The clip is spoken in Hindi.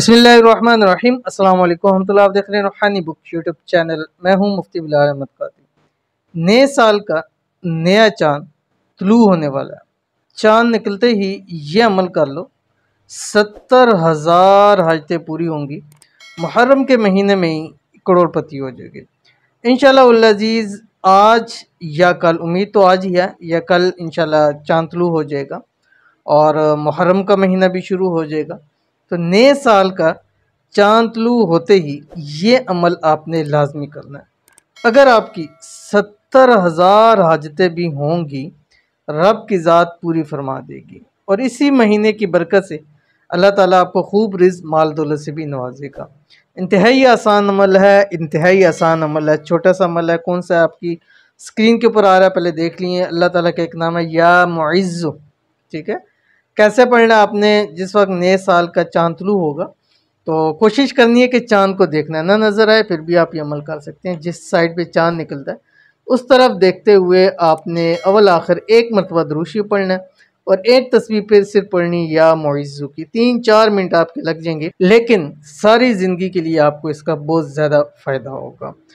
बिस्मिल्लाहिर्रहमानिर्रहीम। अस्सलाम वालेकुम रहमतुल्लाह। आप देख रहे हैं रूहानी बुक यूट्यूब चैनल। मैं हूं मुफ्ती बिलाल अहमद कादिर। नए साल का नया चांद तुलू होने वाला है। चांद निकलते ही ये अमल कर लो, 70,000 हाजतें पूरी होंगी। मुहर्रम के महीने में ही करोड़पति हो जाएगी इंशाअल्लाह उल अज़ीज़। आज या कल, उम्मीद तो आज ही है, या कल इंशाअल्लाह चांद तुलू हो जाएगा और मुहर्रम का महीना भी शुरू हो जाएगा। तो नए साल का चांद तुलू होते ही ये अमल आपने लाजमी करना है। अगर आपकी 70,000 हाजतें भी होंगी, रब की ज़ात पूरी फरमा देगी और इसी महीने की बरकत से अल्लाह ताला आपको खूब रिज़्क़ माल दौलत से भी नवाजेगा। इंतहाई आसान अमल है, इंतहाई आसान अमल है, छोटा सा अमल है। कौन सा आपकी स्क्रीन के ऊपर आ रहा है, पहले देख लिए। अल्लाह ताला का एक नाम है या मुइज़्ज़ु, ठीक है। कैसे पढ़ना आपने? जिस वक्त नए साल का चांद तुलू होगा तो कोशिश करनी है कि चांद को देखना ना नज़र आए, फिर भी आप ये अमल कर सकते हैं। जिस साइड पे चांद निकलता है उस तरफ देखते हुए आपने अव्वल आखिर एक मरतबा दुरूद शरीफ पढ़ना है और एक तस्वीर पे सिर्फ पढ़नी या मुइज़्ज़ु की। 3-4 मिनट आपके लग जाएंगे, लेकिन सारी ज़िंदगी के लिए आपको इसका बहुत ज़्यादा फ़ायदा होगा।